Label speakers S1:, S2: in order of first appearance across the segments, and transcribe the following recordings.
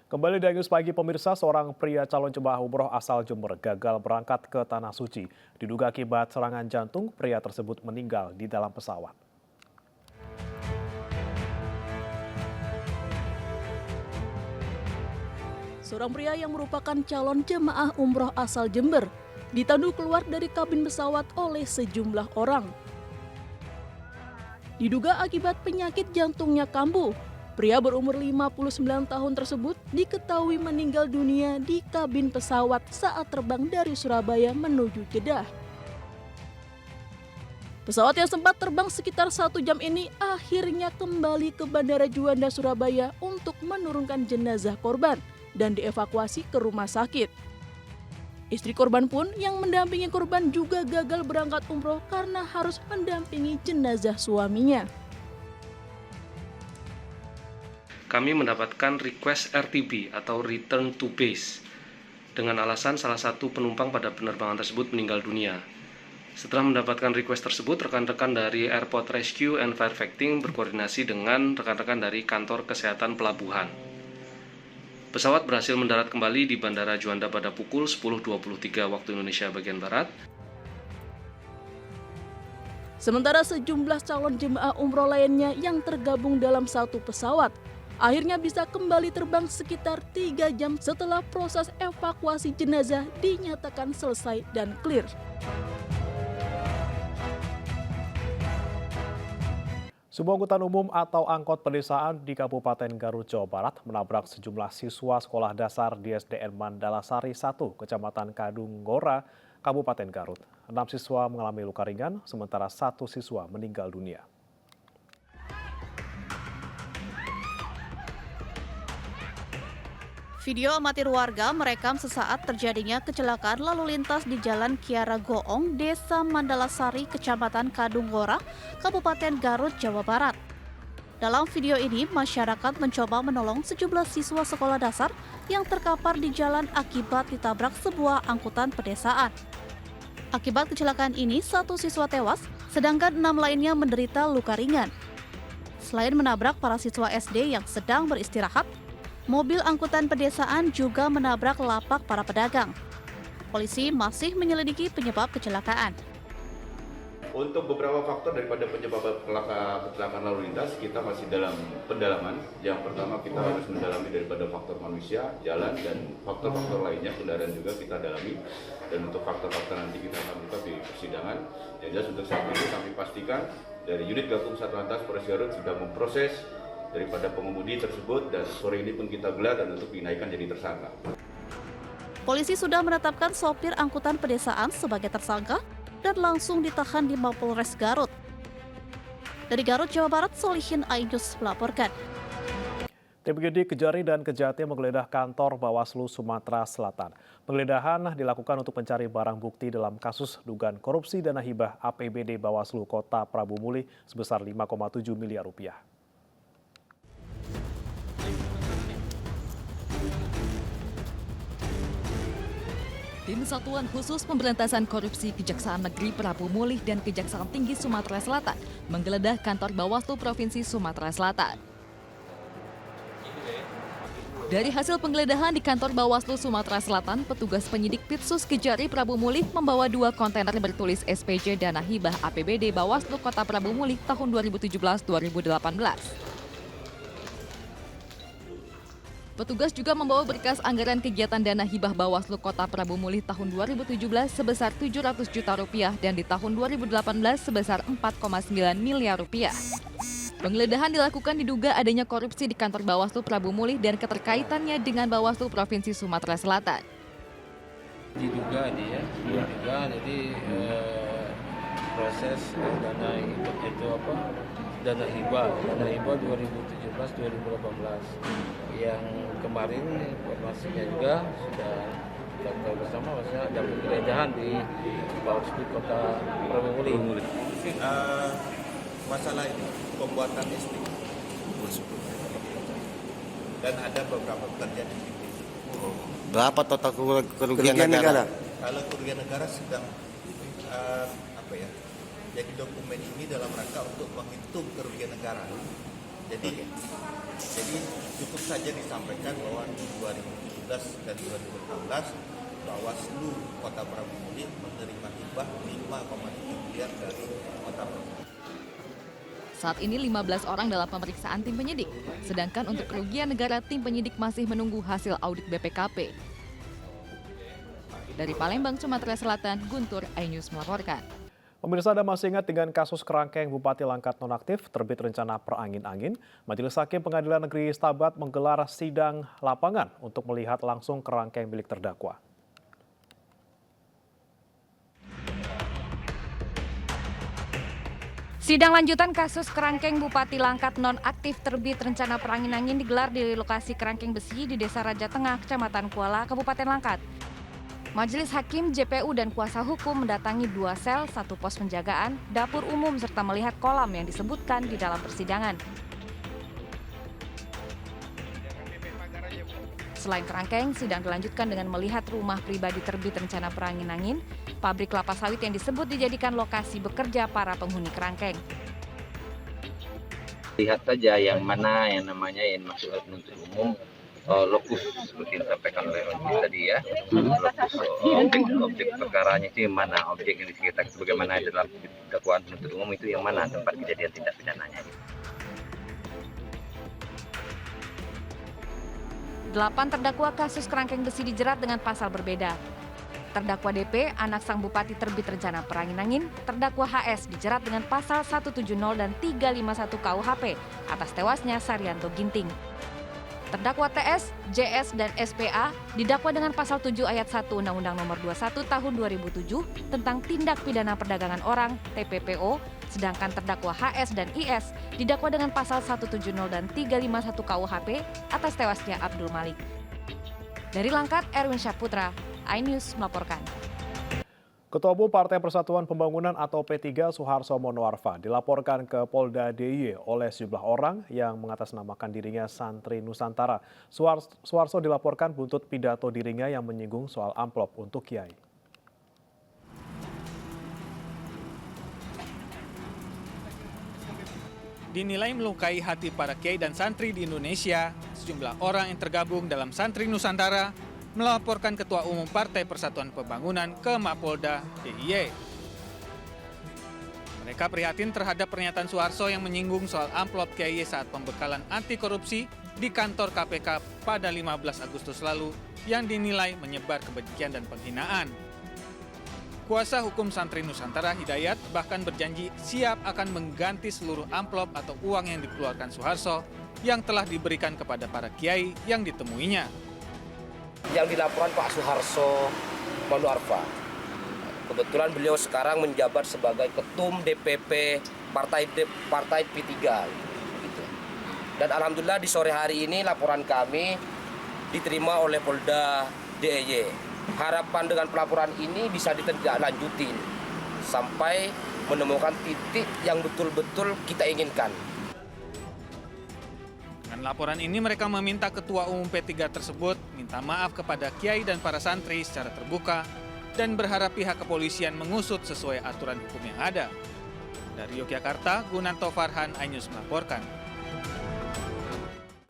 S1: Kembali di News Pagi pemirsa, seorang pria calon jemaah umroh asal Jember gagal berangkat ke Tanah Suci. Diduga akibat serangan jantung, pria tersebut meninggal di dalam pesawat.
S2: Seorang pria yang merupakan calon jemaah umroh asal Jember ditandu keluar dari kabin pesawat oleh sejumlah orang. Diduga akibat penyakit jantungnya kambuh, pria berumur 59 tahun tersebut diketahui meninggal dunia di kabin pesawat saat terbang dari Surabaya menuju Jeddah. Pesawat yang sempat terbang sekitar 1 jam ini akhirnya kembali ke Bandara Juanda Surabaya untuk menurunkan jenazah korban dan dievakuasi ke rumah sakit. Istri korban pun yang mendampingi korban juga gagal berangkat umroh karena harus mendampingi jenazah suaminya.
S3: Kami mendapatkan request RTB atau Return to Base dengan alasan salah satu penumpang pada penerbangan tersebut meninggal dunia. Setelah mendapatkan request tersebut, rekan-rekan dari Airport Rescue and Firefighting berkoordinasi dengan rekan-rekan dari kantor kesehatan pelabuhan. Pesawat berhasil mendarat kembali di Bandara Juanda pada pukul 10.23 waktu Indonesia bagian Barat.
S2: Sementara sejumlah calon jemaah umroh lainnya yang tergabung dalam satu pesawat akhirnya bisa kembali terbang sekitar 3 jam setelah proses evakuasi jenazah dinyatakan selesai dan clear.
S1: Sebuah angkutan umum atau angkot pedesaan di Kabupaten Garut, Jawa Barat menabrak sejumlah siswa sekolah dasar di SDN Mandalasari 1, Kecamatan Kadunggora, Kabupaten Garut. 6 siswa mengalami luka ringan, sementara 1 siswa meninggal dunia.
S4: Video amatir warga merekam sesaat terjadinya kecelakaan lalu lintas di Jalan Kiara Goong, Desa Mandalasari, Kecamatan Kadunggora, Kabupaten Garut, Jawa Barat. Dalam video ini, masyarakat mencoba menolong sejumlah siswa sekolah dasar yang terkapar di jalan akibat ditabrak sebuah angkutan pedesaan. Akibat kecelakaan ini, 1 siswa tewas, sedangkan 6 lainnya menderita luka ringan. Selain menabrak para siswa SD yang sedang beristirahat, mobil angkutan pedesaan juga menabrak lapak para pedagang. Polisi masih menyelidiki penyebab kecelakaan.
S5: Untuk beberapa faktor daripada penyebab kecelakaan lalu lintas, kita masih dalam pendalaman. Yang pertama, kita harus mendalami daripada faktor manusia, jalan, dan faktor-faktor lainnya, kendaraan juga kita dalami. Dan untuk faktor-faktor nanti kita akan buka di persidangan. Yang jelas untuk saat ini kami pastikan dari unit Gakum Satlantas Polres Garut sudah memproses daripada pengemudi tersebut, dan sore ini pun kita gelar dan untuk dinaikkan jadi tersangka.
S4: Polisi sudah menetapkan sopir angkutan pedesaan sebagai tersangka dan langsung ditahan di Mapolres Garut. Dari Garut, Jawa Barat, Solihin Ainus melaporkan.
S1: Tim penyidik Kejari dan Kejati menggeledah kantor Bawaslu Sumatera Selatan. Penggeledahan dilakukan untuk mencari barang bukti dalam kasus dugaan korupsi dana hibah APBD Bawaslu Kota Prabu Mulih sebesar 5,7 miliar rupiah.
S6: Tim Satuan Khusus Pemberantasan Korupsi Kejaksaan Negeri Prabu Mulih dan Kejaksaan Tinggi Sumatera Selatan menggeledah kantor Bawaslu Provinsi Sumatera Selatan. Dari hasil penggeledahan di kantor Bawaslu Sumatera Selatan, petugas penyidik Pitsus Kejari Prabu Mulih membawa 2 kontainer bertulis SPJ Dana Hibah APBD Bawaslu Kota Prabu Mulih tahun 2017-2018. Petugas juga membawa berkas anggaran kegiatan dana hibah Bawaslu Kota Prabu Mulih tahun 2017 sebesar 700 juta rupiah dan di tahun 2018 sebesar 4,9 miliar rupiah. Penggeledahan dilakukan diduga adanya korupsi di kantor Bawaslu Prabu Mulih dan keterkaitannya dengan Bawaslu Provinsi Sumatera Selatan.
S7: Diduga nih ya, jadi proses dana itu apa? Dana hibah 2017-2018 yang kemarin informasinya juga sudah kita tahu bersama, maksudnya ada penggeledahan di Bawaslu Kota Prabu Mulih.
S8: Masalah ini pembuatan ST dan ada beberapa pekerjaan di sini.
S9: Berapa total kerugian negara?
S8: Kalau kerugian negara sedang jadi dokumen ini dalam rangka untuk menghitung kerugian negara Jadi cukup saja disampaikan bahwa 2017 dan 2018 Bawaslu Kota Prabumuli menerima hibah 5,7 miliar dari Kota Prabumuli.
S6: Saat ini 15 orang dalam pemeriksaan tim penyidik, sedangkan untuk kerugian negara tim penyidik masih menunggu hasil audit BPKP. Dari Palembang, Sumatera Selatan, Guntur, iNews melaporkan.
S1: Pemirsa, Anda masih ingat dengan kasus kerangkeng Bupati Langkat nonaktif terbit rencana perangin-angin? Majelis Hakim Pengadilan Negeri Stabat menggelar sidang lapangan untuk melihat langsung kerangkeng milik terdakwa.
S10: Sidang lanjutan kasus kerangkeng Bupati Langkat nonaktif terbit rencana perangin-angin digelar di lokasi kerangkeng besi di Desa Raja Tengah, Kecamatan Kuala, Kabupaten Langkat. Majelis Hakim, JPU, dan kuasa hukum mendatangi 2 sel, 1 pos penjagaan, dapur umum, serta melihat kolam yang disebutkan di dalam persidangan. Selain kerangkeng, sidang dilanjutkan dengan melihat rumah pribadi terbit rencana perangin-angin, pabrik kelapa sawit yang disebut dijadikan lokasi bekerja para penghuni kerangkeng.
S11: Lihat saja yang mana yang namanya yang masuk ke penuntut umum, lokus seperti yang disampaikan oleh Ronji tadi ya, lokus objek perkaranya itu yang mana, objek yang diceritakan sebagaimana dalam dakwaan penuntut umum itu yang mana tempat kejadian tindak pidananya.
S10: 8 terdakwa kasus kerangkeng besi dijerat dengan pasal berbeda. Terdakwa DP, anak sang bupati terbit rencana perangin-angin, terdakwa HS dijerat dengan pasal 170 dan 351 KUHP atas tewasnya Saryanto Ginting. Terdakwa TS, JS, dan SPA didakwa dengan pasal 7 ayat 1 Undang-Undang Nomor 21 Tahun 2007 tentang tindak pidana perdagangan orang (TPPO), sedangkan terdakwa HS dan IS didakwa dengan pasal 170 dan 351 KUHP atas tewasnya Abdul Malik. Dari Langkat, Erwin Syahputra, iNews melaporkan.
S1: Ketua Umum Partai Persatuan Pembangunan atau P3 Suharso Monoarfa dilaporkan ke Polda DIY oleh sejumlah orang yang mengatasnamakan dirinya Santri Nusantara. Suharso dilaporkan buntut pidato dirinya yang menyinggung soal amplop untuk Kiai.
S12: Dinilai melukai hati para kiai dan santri di Indonesia, sejumlah orang yang tergabung dalam Santri Nusantara melaporkan Ketua Umum Partai Persatuan Pembangunan ke Mapolda DIY. Mereka prihatin terhadap pernyataan Suharso yang menyinggung soal amplop Kiai saat pembekalan anti korupsi di kantor KPK pada 15 Agustus lalu yang dinilai menyebar kebencian dan penghinaan. Kuasa hukum Santri Nusantara Hidayat bahkan berjanji siap akan mengganti seluruh amplop atau uang yang dikeluarkan Suharso yang telah diberikan kepada para kiai yang ditemuinya.
S13: Yang dilaporkan Pak Suharso Monoarfa. Kebetulan beliau sekarang menjabat sebagai Ketum DPP Partai P3. Gitu. Dan alhamdulillah di sore hari ini laporan kami diterima oleh Polda DIY. Harapan dengan pelaporan ini bisa ditindaklanjutin sampai menemukan titik yang betul-betul kita inginkan.
S12: Dengan laporan ini mereka meminta Ketua Umum P3 tersebut minta maaf kepada kiai dan para santri secara terbuka dan berharap pihak kepolisian mengusut sesuai aturan hukum yang ada. Dari Yogyakarta, Gunanto Farhan, iNews melaporkan.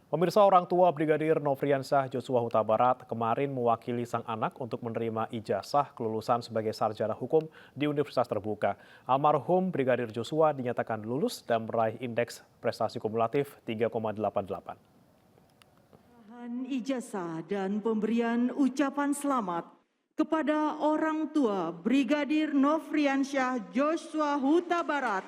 S1: Pemirsa, orang tua Brigadir Nofriansyah Joshua Huta Barat kemarin mewakili sang anak untuk menerima ijazah kelulusan sebagai sarjana hukum di Universitas Terbuka. Almarhum Brigadir Joshua dinyatakan lulus dan meraih indeks prestasi kumulatif 3,88.
S14: Ijazah dan pemberian ucapan selamat kepada orang tua Brigadir Nofriansyah Joshua Huta Barat.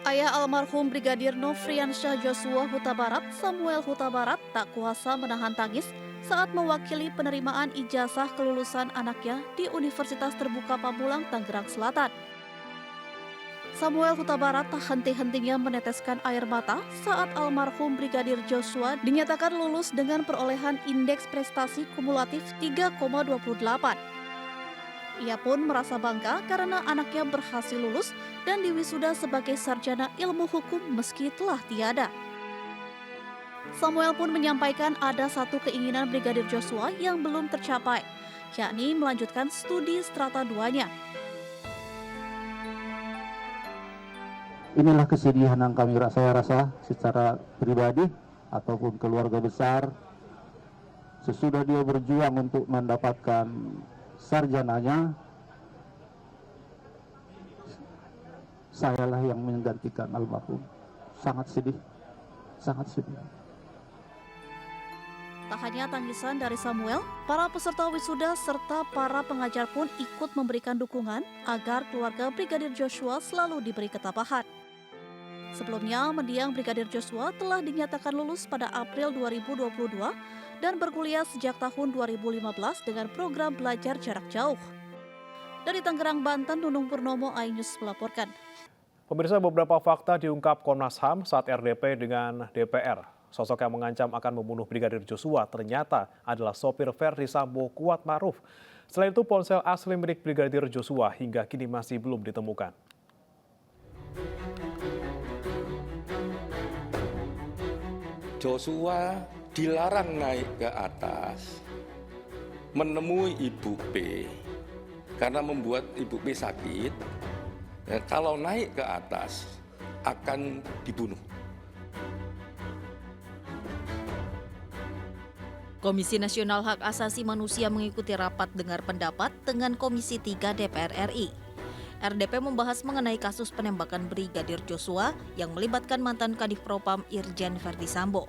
S4: Ayah almarhum Brigadir Nofriansyah Joshua Huta Barat, Samuel Huta Barat, tak kuasa menahan tangis saat mewakili penerimaan ijazah kelulusan anaknya di Universitas Terbuka Pamulang, Tangerang Selatan. Samuel Huta Barat tak henti-hentinya meneteskan air mata saat almarhum Brigadir Joshua dinyatakan lulus dengan perolehan indeks prestasi kumulatif 3,28. Ia pun merasa bangga karena anaknya berhasil lulus dan diwisuda sebagai sarjana ilmu hukum meski telah tiada. Samuel pun menyampaikan ada satu keinginan Brigadir Joshua yang belum tercapai, yakni melanjutkan studi strata 2-nya.
S15: inilah kesedihan yang saya rasa secara pribadi ataupun keluarga besar. Sesudah dia berjuang untuk mendapatkan sarjananya, sayalah yang menggantikan almarhum. Sangat sedih, sangat sedih.
S4: Tak hanya tangisan dari Samuel, para peserta wisuda serta para pengajar pun ikut memberikan dukungan agar keluarga Brigadir Joshua selalu diberi ketabahan. Sebelumnya, mendiang Brigadir Joshua telah dinyatakan lulus pada April 2022 dan berkuliah sejak tahun 2015 dengan program belajar jarak jauh. Dari Tangerang, Banten, Nunung Purnomo, iNews melaporkan.
S1: Pemirsa, beberapa fakta diungkap Komnas HAM saat RDP dengan DPR. Sosok yang mengancam akan membunuh Brigadir Joshua ternyata adalah sopir Ferdi Sambo, Kuat Ma'ruf. Selain itu, ponsel asli milik Brigadir Joshua hingga kini masih belum ditemukan.
S16: Joshua dilarang naik ke atas menemui Ibu P karena membuat Ibu P sakit. Kalau naik ke atas akan dibunuh.
S4: Komisi Nasional Hak Asasi Manusia mengikuti rapat dengar pendapat dengan Komisi 3 DPR RI. RDP membahas mengenai kasus penembakan Brigadir Joshua yang melibatkan mantan Kadif Propam Irjen Ferdi Sambo.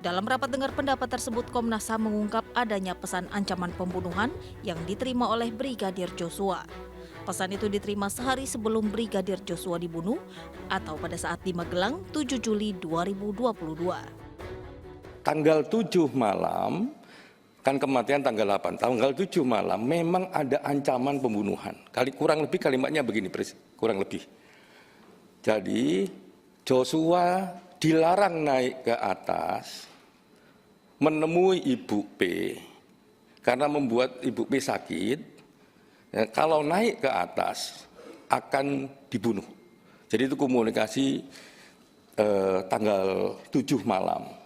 S4: Dalam rapat dengar pendapat tersebut, Komnas HAM mengungkap adanya pesan ancaman pembunuhan yang diterima oleh Brigadir Joshua. Pesan itu diterima sehari sebelum Brigadir Joshua dibunuh atau pada saat di Magelang 7 Juli 2022.
S16: Tanggal 7 malam, kan kematian tanggal 8, tanggal 7 malam memang ada ancaman pembunuhan. Kurang lebih kalimatnya begini, kurang lebih. Jadi Joshua dilarang naik ke atas menemui Ibu P karena membuat Ibu P sakit. Kalau naik ke atas akan dibunuh. Jadi itu komunikasi tanggal 7 malam.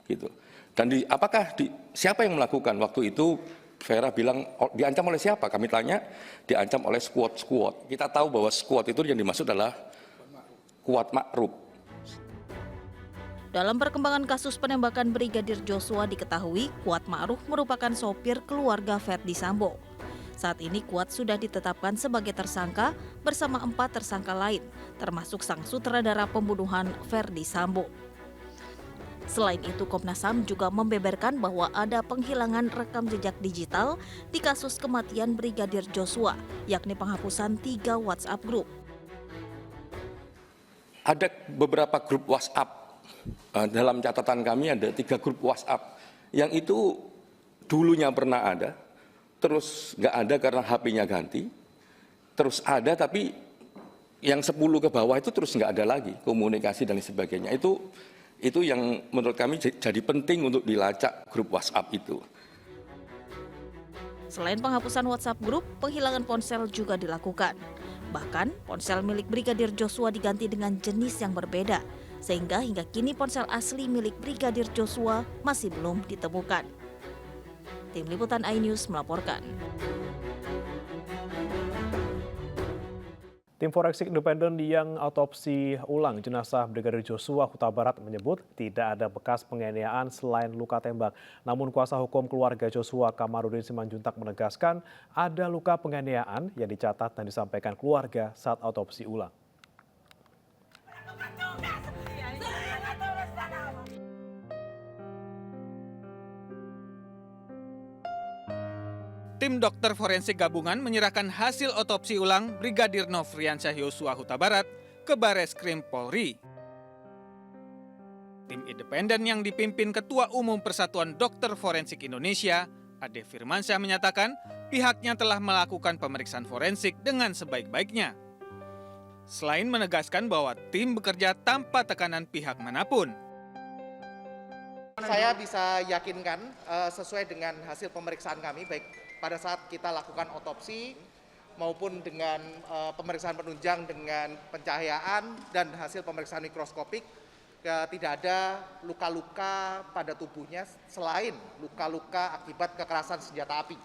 S16: Gitu. Dan siapa yang melakukan waktu itu? Vera bilang diancam oleh siapa? Kami tanya, diancam oleh squad. Kita tahu bahwa squad itu yang dimaksud adalah Kuat Ma'ruf.
S4: Dalam perkembangan kasus penembakan Brigadir Joshua diketahui Kuat Ma'ruf merupakan sopir keluarga Ferdi Sambo. Saat ini Kuat sudah ditetapkan sebagai tersangka bersama 4 tersangka lain, termasuk sang sutradara pembunuhan Ferdi Sambo. Selain itu, Komnas HAM juga membeberkan bahwa ada penghilangan rekam jejak digital di kasus kematian Brigadir Joshua, yakni penghapusan 3 WhatsApp group.
S16: Ada beberapa grup WhatsApp, dalam catatan kami ada 3 grup WhatsApp, yang itu dulunya pernah ada, terus nggak ada karena HP-nya ganti, terus ada tapi yang 10 ke bawah itu terus nggak ada lagi, komunikasi dan sebagainya. Itu yang menurut kami jadi penting untuk dilacak grup WhatsApp itu.
S4: Selain penghapusan WhatsApp group, penghilangan ponsel juga dilakukan. Bahkan, ponsel milik Brigadir Joshua diganti dengan jenis yang berbeda, sehingga hingga kini ponsel asli milik Brigadir Joshua masih belum ditemukan. Tim Liputan iNews melaporkan.
S1: Tim forensik independen yang autopsi ulang jenazah Brigadir Joshua Huta Barat menyebut tidak ada bekas penganiayaan selain luka tembak. Namun kuasa hukum keluarga Joshua Kamarudin Simanjuntak menegaskan ada luka penganiayaan yang dicatat dan disampaikan keluarga saat autopsi ulang.
S12: Tim dokter forensik gabungan menyerahkan hasil otopsi ulang Brigadir Nofriansyah Yosua Huta Barat ke Bareskrim Polri. Tim independen yang dipimpin Ketua Umum Persatuan Dokter Forensik Indonesia, Ade Firmansyah menyatakan pihaknya telah melakukan pemeriksaan forensik dengan sebaik-baiknya. Selain menegaskan bahwa tim bekerja tanpa tekanan pihak manapun.
S17: Saya bisa yakinkan sesuai dengan hasil pemeriksaan kami, baik pada saat kita lakukan otopsi maupun dengan pemeriksaan penunjang dengan pencahayaan dan hasil pemeriksaan mikroskopik, tidak ada luka-luka pada tubuhnya selain luka-luka akibat kekerasan senjata api.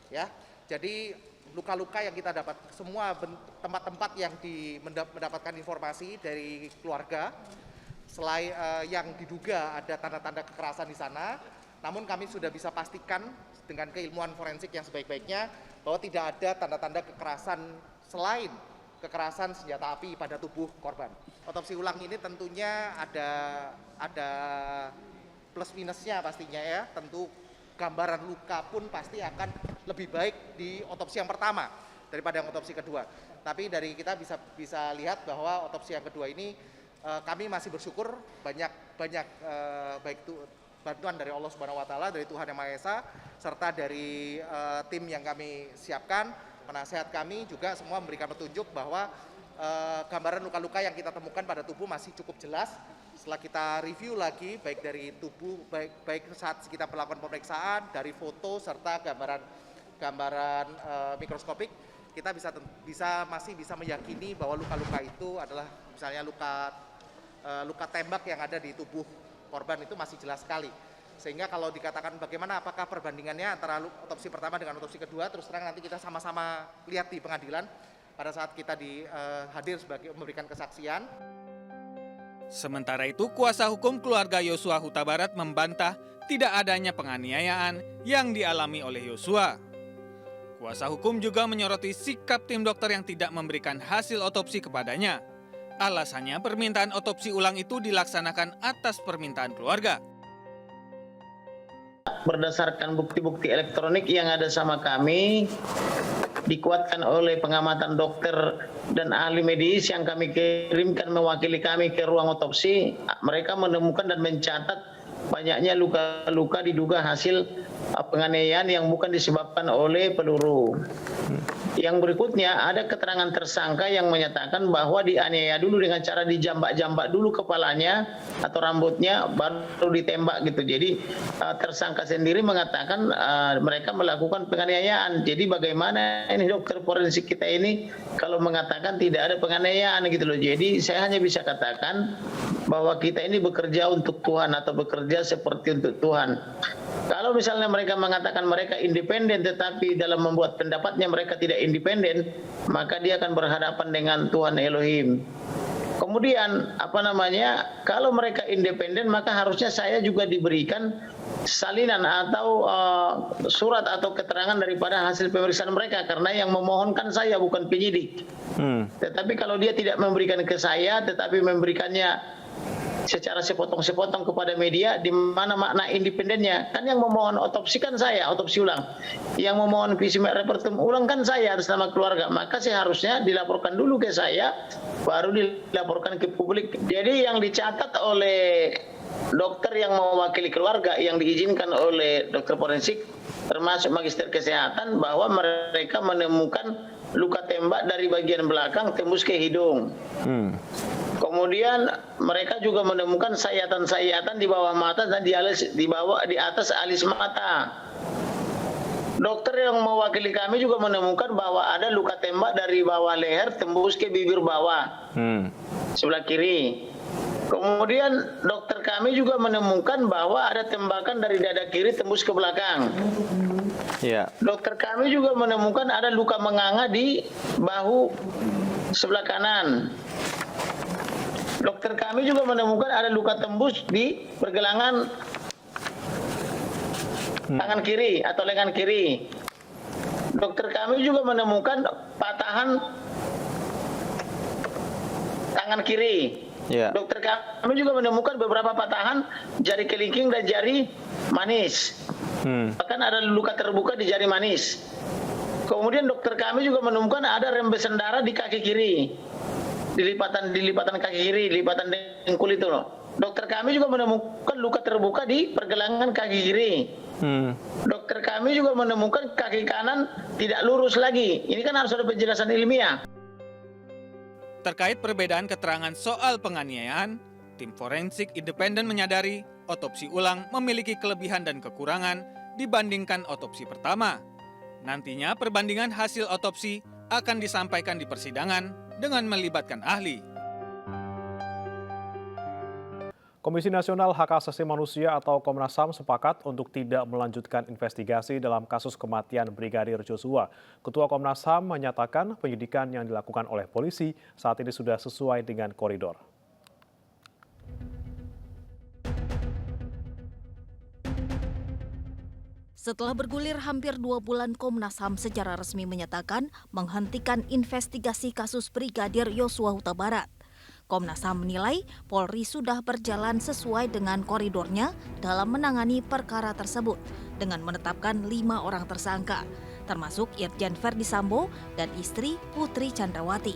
S17: Ya, jadi luka-luka yang kita dapat, semua tempat-tempat yang mendapatkan informasi dari keluarga, selain yang diduga ada tanda-tanda kekerasan di sana, namun kami sudah bisa pastikan dengan keilmuan forensik yang sebaik-baiknya bahwa tidak ada tanda-tanda kekerasan selain kekerasan senjata api pada tubuh korban. Otopsi ulang ini tentunya ada plus minusnya pastinya ya. Tentu gambaran luka pun pasti akan lebih baik di otopsi yang pertama daripada yang otopsi kedua. Tapi dari kita bisa lihat bahwa otopsi yang kedua ini kami masih bersyukur banyak baik itu bantuan dari Allah Subhanahu wa taala, dari Tuhan Yang Maha Esa, serta dari tim yang kami siapkan. Penasehat kami juga semua memberikan petunjuk bahwa gambaran luka-luka yang kita temukan pada tubuh masih cukup jelas. Setelah kita review lagi baik dari tubuh, baik saat kita melakukan pemeriksaan, dari foto serta gambaran mikroskopik, kita masih bisa meyakini bahwa luka-luka itu adalah misalnya luka tembak yang ada di tubuh korban itu masih jelas sekali. Sehingga kalau dikatakan bagaimana apakah perbandingannya antara otopsi pertama dengan otopsi kedua, terus terang nanti kita sama-sama lihat di pengadilan pada saat kita hadir sebagai memberikan kesaksian.
S12: Sementara itu, kuasa hukum keluarga Yosua Huta Barat membantah tidak adanya penganiayaan yang dialami oleh Yosua. Kuasa hukum juga menyoroti sikap tim dokter yang tidak memberikan hasil otopsi kepadanya. Alasannya permintaan otopsi ulang itu dilaksanakan atas permintaan keluarga.
S18: Berdasarkan bukti-bukti elektronik yang ada sama kami, dikuatkan oleh pengamatan dokter dan ahli medis yang kami kirimkan mewakili kami ke ruang otopsi, mereka menemukan dan mencatat banyaknya luka-luka diduga hasil penganiayaan yang bukan disebabkan oleh peluru. Yang berikutnya ada keterangan tersangka yang menyatakan bahwa dianiaya dulu dengan cara dijambak-jambak dulu kepalanya atau rambutnya baru ditembak gitu. Jadi tersangka sendiri mengatakan mereka melakukan penganiayaan. Jadi bagaimana ini dokter forensik kita ini kalau mengatakan tidak ada penganiayaan gitu loh. Jadi saya hanya bisa katakan bahwa kita ini bekerja untuk Tuhan atau bekerja seperti untuk Tuhan. Kalau misalnya mereka mengatakan mereka independen tetapi dalam membuat pendapatnya mereka tidak independen, maka dia akan berhadapan dengan Tuhan Elohim. Kemudian kalau mereka independen maka harusnya saya juga diberikan salinan atau surat atau keterangan daripada hasil pemeriksaan mereka, karena yang memohonkan saya bukan penyidik. Tetapi kalau dia tidak memberikan ke saya tetapi memberikannya secara sepotong-sepotong kepada media, di mana makna independennya? Kan yang memohon otopsi kan saya, otopsi ulang. Yang memohon visum et repertum ulang kan saya atas nama keluarga. Maka seharusnya dilaporkan dulu ke saya, baru dilaporkan ke publik. Jadi yang dicatat oleh dokter yang mewakili keluarga, yang diizinkan oleh dokter forensik, termasuk magister kesehatan, bahwa mereka menemukan luka tembak dari bagian belakang tembus ke hidung. Kemudian mereka juga menemukan sayatan-sayatan di bawah mata dan di atas alis mata. Dokter yang mewakili kami juga menemukan bahwa ada luka tembak dari bawah leher tembus ke bibir bawah sebelah kiri. Kemudian dokter kami juga menemukan bahwa ada tembakan dari dada kiri tembus ke belakang. Dokter kami juga menemukan ada luka menganga di bahu sebelah kanan. Dokter kami juga menemukan ada luka tembus di pergelangan tangan kiri atau lengan kiri. Dokter kami juga menemukan patahan tangan kiri. Dokter kami juga menemukan beberapa patahan jari kelingking dan jari manis. Bahkan ada luka terbuka di jari manis. Kemudian dokter kami juga menemukan ada rembesan darah di kaki kiri. Di lipatan kaki kiri, lipatan dengkul itu loh. Dokter kami juga menemukan luka terbuka di pergelangan kaki kiri. Dokter kami juga menemukan kaki kanan tidak lurus lagi. Ini kan harus ada penjelasan ilmiah.
S12: Terkait perbedaan keterangan soal penganiayaan, tim forensik independen menyadari otopsi ulang memiliki kelebihan dan kekurangan dibandingkan otopsi pertama. Nantinya perbandingan hasil otopsi akan disampaikan di persidangan dengan melibatkan ahli.
S1: Komisi Nasional Hak Asasi Manusia atau Komnas HAM sepakat untuk tidak melanjutkan investigasi dalam kasus kematian Brigadir Joshua. Ketua Komnas HAM menyatakan penyidikan yang dilakukan oleh polisi saat ini sudah sesuai dengan koridor.
S4: Setelah bergulir hampir 2 bulan, Komnas HAM secara resmi menyatakan menghentikan investigasi kasus Brigadir Yosua Huta Barat. Komnas HAM menilai Polri sudah berjalan sesuai dengan koridornya dalam menangani perkara tersebut dengan menetapkan 5 orang tersangka, termasuk Irjen Verdi Sambo dan istri Putri Chandrawati.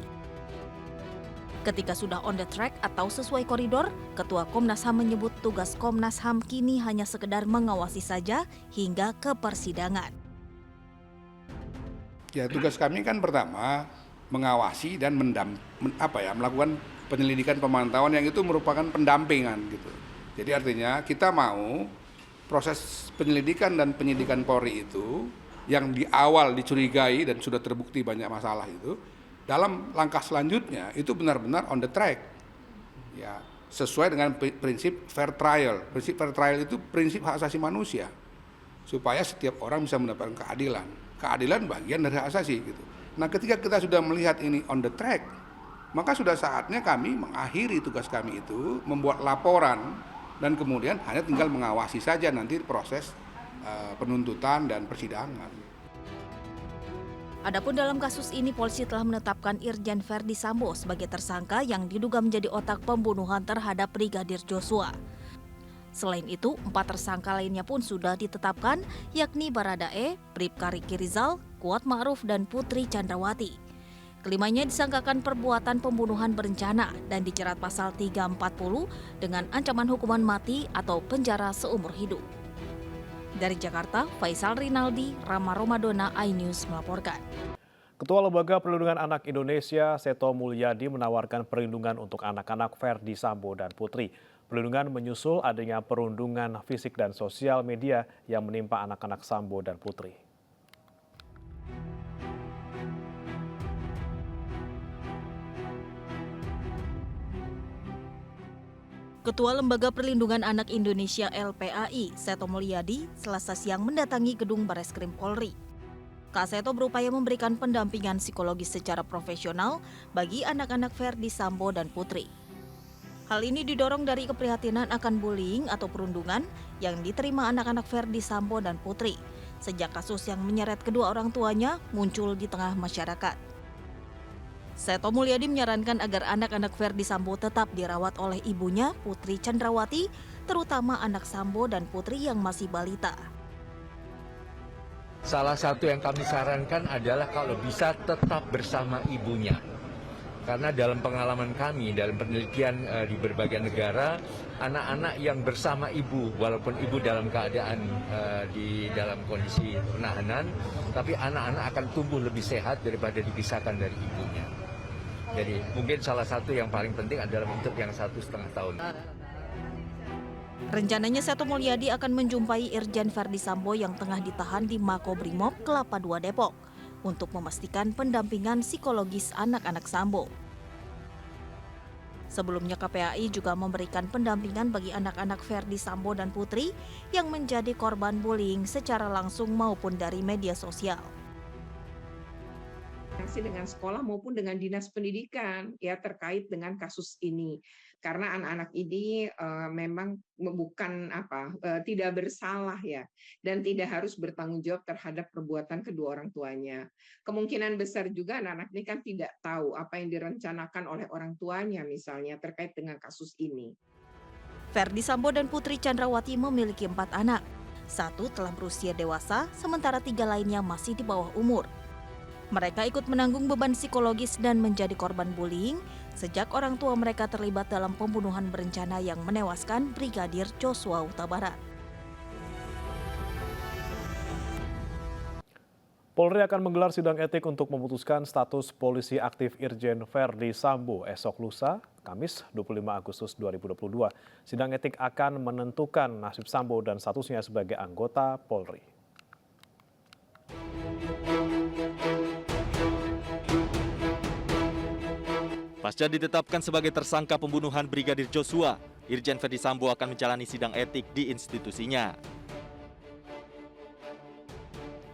S4: Ketika sudah on the track atau sesuai koridor, Ketua Komnas HAM menyebut tugas Komnas HAM kini hanya sekedar mengawasi saja hingga ke persidangan.
S19: Ya, tugas kami kan pertama mengawasi dan melakukan penyelidikan pemantauan yang itu merupakan pendampingan gitu. Jadi artinya kita mau proses penyelidikan dan penyidikan Polri itu yang di awal dicurigai dan sudah terbukti banyak masalah itu, dalam langkah selanjutnya itu benar-benar on the track, ya sesuai dengan prinsip fair trial. Prinsip fair trial itu prinsip hak asasi manusia, supaya setiap orang bisa mendapatkan keadilan. Keadilan bagian dari hak asasi gitu. Nah, ketika kita sudah melihat ini on the track, maka sudah saatnya kami mengakhiri tugas kami itu, membuat laporan dan kemudian hanya tinggal mengawasi saja nanti proses penuntutan dan persidangan.
S4: Adapun dalam kasus ini, polisi telah menetapkan Irjen Verdi Sambo sebagai tersangka yang diduga menjadi otak pembunuhan terhadap Brigadir Joshua. Selain itu, 4 tersangka lainnya pun sudah ditetapkan, yakni Baradae, Bribka Riki Rizal, Kuat Ma'ruf, dan Putri Chandrawati. Kelimanya disangkakan perbuatan pembunuhan berencana dan dijerat pasal 340 dengan ancaman hukuman mati atau penjara seumur hidup. Dari Jakarta, Faisal Rinaldi, Rama Romadona, iNews melaporkan.
S1: Ketua Lembaga Perlindungan Anak Indonesia, Seto Mulyadi, menawarkan perlindungan untuk anak-anak Verdi Sambo dan Putri. Perlindungan menyusul adanya perundungan fisik dan sosial media yang menimpa anak-anak Sambo dan Putri.
S4: Ketua Lembaga Perlindungan Anak Indonesia LPAI, Seto Mulyadi, Selasa siang mendatangi gedung Bareskrim Polri. Kak Seto berupaya memberikan pendampingan psikologis secara profesional bagi anak-anak Verdi Sambo dan Putri. Hal ini didorong dari keprihatinan akan bullying atau perundungan yang diterima anak-anak Verdi Sambo dan Putri sejak kasus yang menyeret kedua orang tuanya muncul di tengah masyarakat. Seto Mulyadi menyarankan agar anak-anak Verdi Sambo tetap dirawat oleh ibunya, Putri Chandrawati, terutama anak Sambo dan Putri yang masih balita.
S20: Salah satu yang kami sarankan adalah kalau bisa tetap bersama ibunya. Karena dalam pengalaman kami, dalam penelitian di berbagai negara, anak-anak yang bersama ibu, walaupun ibu dalam keadaan di dalam kondisi penahanan, tapi anak-anak akan tumbuh lebih sehat daripada dipisahkan dari ibunya. Jadi mungkin salah satu yang paling penting adalah untuk yang 1,5 tahun.
S4: Rencananya Seto Mulyadi akan menjumpai Irjen Verdi Sambo yang tengah ditahan di Makobrimob Kelapa II Depok untuk memastikan pendampingan psikologis anak-anak Sambo. Sebelumnya KPAI juga memberikan pendampingan bagi anak-anak Verdi Sambo dan Putri yang menjadi korban bullying secara langsung maupun dari media sosial.
S21: Dengan sekolah maupun dengan dinas pendidikan ya terkait dengan kasus ini, karena anak-anak ini memang bukan tidak bersalah ya, dan tidak harus bertanggung jawab terhadap perbuatan kedua orang tuanya. Kemungkinan besar juga anak-anak ini kan tidak tahu apa yang direncanakan oleh orang tuanya misalnya terkait dengan kasus ini.
S4: Verdi Sambo dan Putri Chandrawati memiliki 4 anak. 1 telah berusia dewasa, sementara 3 lainnya masih di bawah umur. Mereka ikut menanggung beban psikologis dan menjadi korban bullying sejak orang tua mereka terlibat dalam pembunuhan berencana yang menewaskan Brigadir Joshua Huta Barat.
S1: Polri akan menggelar sidang etik untuk memutuskan status polisi aktif Irjen Verdi Sambo esok lusa, Kamis 25 Agustus 2022. Sidang etik akan menentukan nasib Sambo dan statusnya sebagai anggota Polri.
S22: Pasca ditetapkan sebagai tersangka pembunuhan Brigadir Joshua,
S3: Irjen Ferdi Sambo akan menjalani sidang etik di institusinya.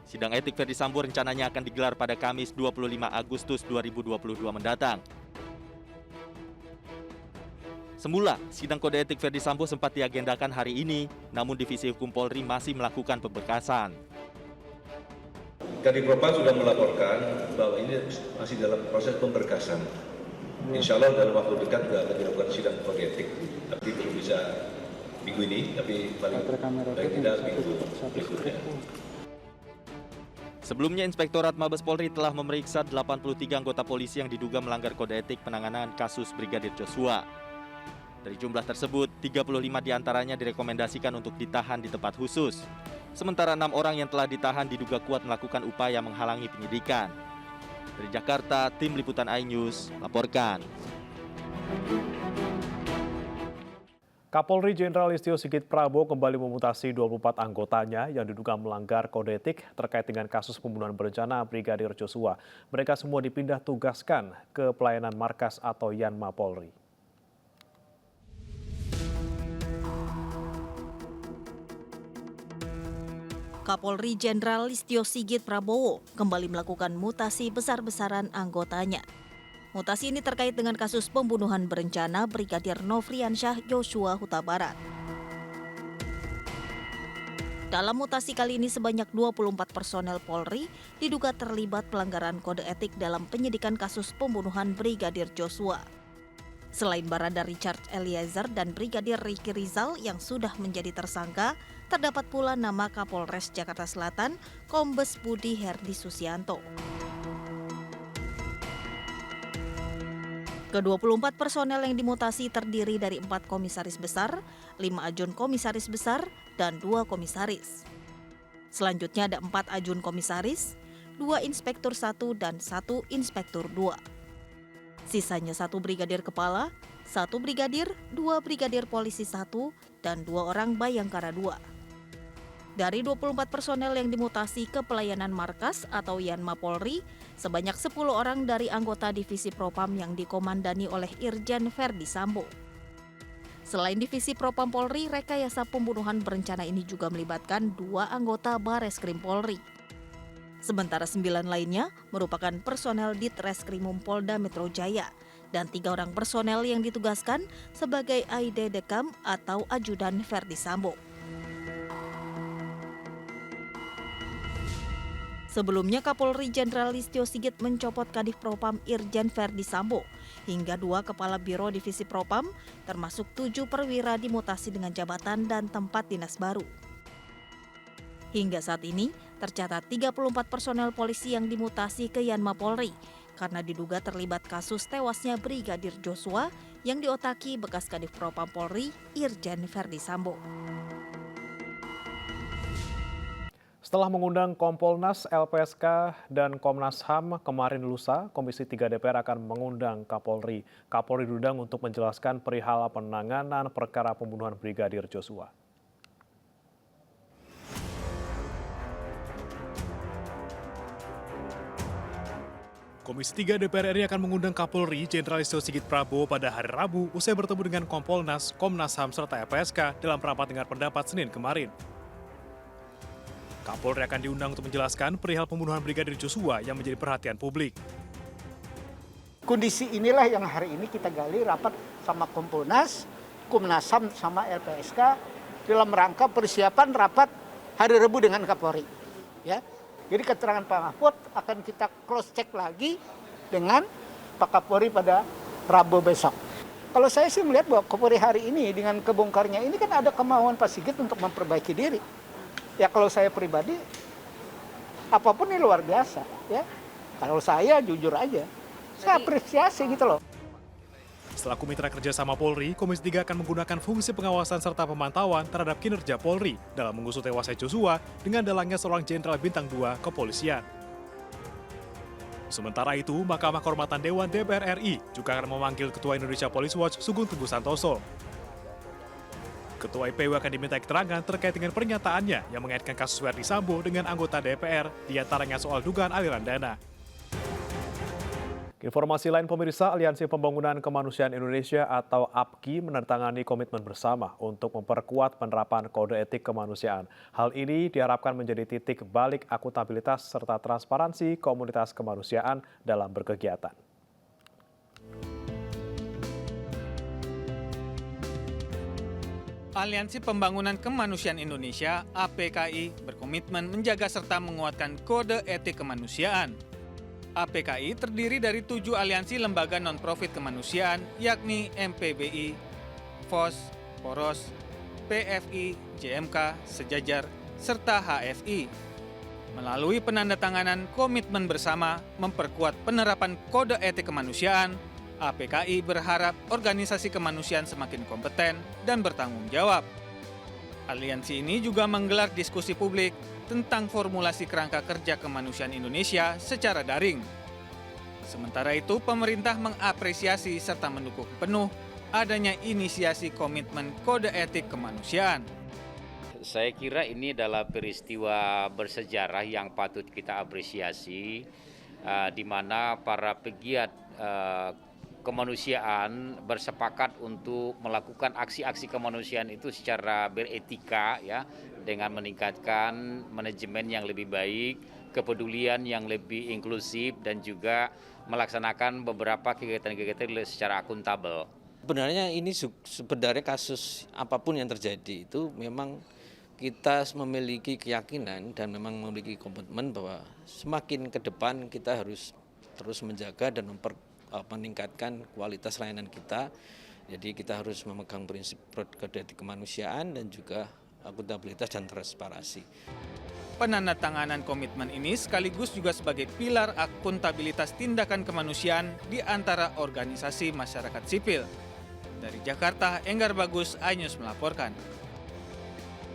S3: Sidang etik Ferdi Sambo rencananya akan digelar pada Kamis 25 Agustus 2022 mendatang. Semula, sidang kode etik Ferdi Sambo sempat diagendakan hari ini, namun Divisi Hukum Polri masih melakukan pemberkasan.
S22: Kadif Propam sudah melaporkan bahwa ini masih dalam proses pemberkasan. Insya Allah dalam waktu dekat juga akan dilakukan sidang kode etik. Tapi belum bisa minggu ini, tapi paling tidak minggu berikutnya.
S3: Sebelumnya, Inspektorat Mabes Polri telah memeriksa 83 anggota polisi yang diduga melanggar kode etik penanganan kasus Brigadir Joshua. Dari jumlah tersebut, 35 diantaranya direkomendasikan untuk ditahan di tempat khusus. Sementara 6 orang yang telah ditahan diduga kuat melakukan upaya menghalangi penyidikan. Dari Jakarta, Tim Liputan iNews laporkan.
S1: Kapolri Jenderal Listio Sigit Prabowo kembali memutasi 24 anggotanya yang diduga melanggar kode etik terkait dengan kasus pembunuhan berencana Brigadir Joshua. Mereka semua dipindah tugaskan ke pelayanan markas atau Yanma Polri.
S4: Kapolri Jenderal Listio Sigit Prabowo kembali melakukan mutasi besar-besaran anggotanya. Mutasi ini terkait dengan kasus pembunuhan berencana Brigadir Nofriansyah Joshua Huta Barat. Dalam mutasi kali ini sebanyak 24 personel Polri diduga terlibat pelanggaran kode etik dalam penyidikan kasus pembunuhan Brigadir Joshua. Selain Barada Richard Eliezer dan Brigadir Ricky Rizal yang sudah menjadi tersangka, terdapat pula nama Kapolres Jakarta Selatan, Kombes Budi Herdi Susianto. Ke-24 personel yang dimutasi terdiri dari 4 komisaris besar, 5 ajun komisaris besar, dan 2 komisaris. Selanjutnya ada 4 ajun komisaris, 2 inspektur 1 dan 1 inspektur 2. Sisanya 1 brigadir kepala, 1 brigadir, 2 brigadir polisi 1, dan 2 orang bayangkara 2. Dari 24 personel yang dimutasi ke pelayanan markas atau Yanma Polri, sebanyak 10 orang dari anggota Divisi Propam yang dikomandani oleh Irjen Ferdi Sambo. Selain Divisi Propam Polri, rekayasa pembunuhan berencana ini juga melibatkan 2 anggota Bareskrim Polri. Sementara 9 lainnya merupakan personel Ditreskrimum Polda Metro Jaya dan 3 orang personel yang ditugaskan sebagai AID Dekam atau ajudan Ferdi Sambo. Sebelumnya, Kapolri Jenderal Listio Sigit mencopot Kadif Propam Irjen Ferdi Sambo hingga 2 kepala Biro Divisi Propam, termasuk 7 perwira dimutasi dengan jabatan dan tempat dinas baru. Hingga saat ini, tercatat 34 personel polisi yang dimutasi ke Yanma Polri karena diduga terlibat kasus tewasnya Brigadir Joshua yang diotaki bekas Kadif Propam Polri Irjen Ferdi Sambo.
S1: Setelah mengundang Kompolnas, LPSK, dan Komnas HAM kemarin lusa, Komisi 3 DPR akan mengundang Kapolri. Kapolri diundang untuk menjelaskan perihal penanganan perkara pembunuhan Brigadir Joshua. Komisi 3 DPR RI akan mengundang Kapolri Jenderal Listio Sigit Prabowo pada hari Rabu usai bertemu dengan Kompolnas, Komnas HAM, serta LPSK dalam rapat dengar pendapat Senin kemarin. Kapolri akan diundang untuk menjelaskan perihal pembunuhan Brigadir Joshua yang menjadi perhatian publik.
S23: Kondisi inilah yang hari ini kita gali rapat sama Kompolnas, Komnas HAM sama LPSK dalam rangka persiapan rapat hari Rabu dengan Kapolri. Ya. Jadi keterangan Pak Mahfud akan kita cross check lagi dengan Pak Kapolri pada Rabu besok. Kalau saya sih melihat bahwa Kapolri hari ini dengan kebongkarnya ini kan ada kemauan Pak Sigit untuk memperbaiki diri. Ya kalau saya pribadi, apapun ini luar biasa. Ya, kalau saya jujur aja, saya apresiasi gitu loh.
S1: Selaku mitra kerja sama Polri, Komisi 3 akan menggunakan fungsi pengawasan serta pemantauan terhadap kinerja Polri dalam mengusut tewasnya Joshua dengan dalangnya seorang Jenderal Bintang 2 Kepolisian. Sementara itu, Mahkamah Kehormatan Dewan DPR RI juga akan memanggil Ketua Indonesia Police Watch Sugeng Teguh Santoso. Ketua IPW akan diminta keterangan terkait dengan pernyataannya yang mengaitkan kasus Ferdi Sambo dengan anggota DPR, diantaranya soal dugaan aliran dana. Informasi lain pemirsa, Aliansi Pembangunan Kemanusiaan Indonesia atau APKI menandatangani komitmen bersama untuk memperkuat penerapan kode etik kemanusiaan. Hal ini diharapkan menjadi titik balik akuntabilitas serta transparansi komunitas kemanusiaan dalam berkegiatan.
S12: Aliansi Pembangunan Kemanusiaan Indonesia (APKI) berkomitmen menjaga serta menguatkan kode etik kemanusiaan. APKI terdiri dari 7 aliansi lembaga non-profit kemanusiaan, yakni MPBI, FOS, Poros, PFI, JMK, Sejajar, serta HFI. Melalui penandatanganan komitmen bersama memperkuat penerapan kode etik kemanusiaan, APKI berharap organisasi kemanusiaan semakin kompeten dan bertanggung jawab. Aliansi ini juga menggelar diskusi publik tentang formulasi kerangka kerja kemanusiaan Indonesia secara daring. Sementara itu, pemerintah mengapresiasi serta mendukung penuh adanya inisiasi komitmen kode etik kemanusiaan.
S2: Saya kira ini adalah peristiwa bersejarah yang patut kita apresiasi, di mana para pegiat kemanusiaan bersepakat untuk melakukan aksi-aksi kemanusiaan itu secara beretika, ya, dengan meningkatkan manajemen yang lebih baik, kepedulian yang lebih inklusif, dan juga melaksanakan beberapa kegiatan-kegiatan secara akuntabel.
S5: Sebenarnya ini sebenarnya kasus apapun yang terjadi itu memang kita memiliki keyakinan dan memang memiliki komitmen bahwa semakin ke depan kita harus terus menjaga dan meningkatkan kualitas layanan kita. Jadi kita harus memegang prinsip kode etik kemanusiaan dan juga akuntabilitas dan transparansi.
S12: Penandatanganan komitmen ini sekaligus juga sebagai pilar akuntabilitas tindakan kemanusiaan di antara organisasi masyarakat sipil. Dari Jakarta, Enggar Bagus, iNews melaporkan.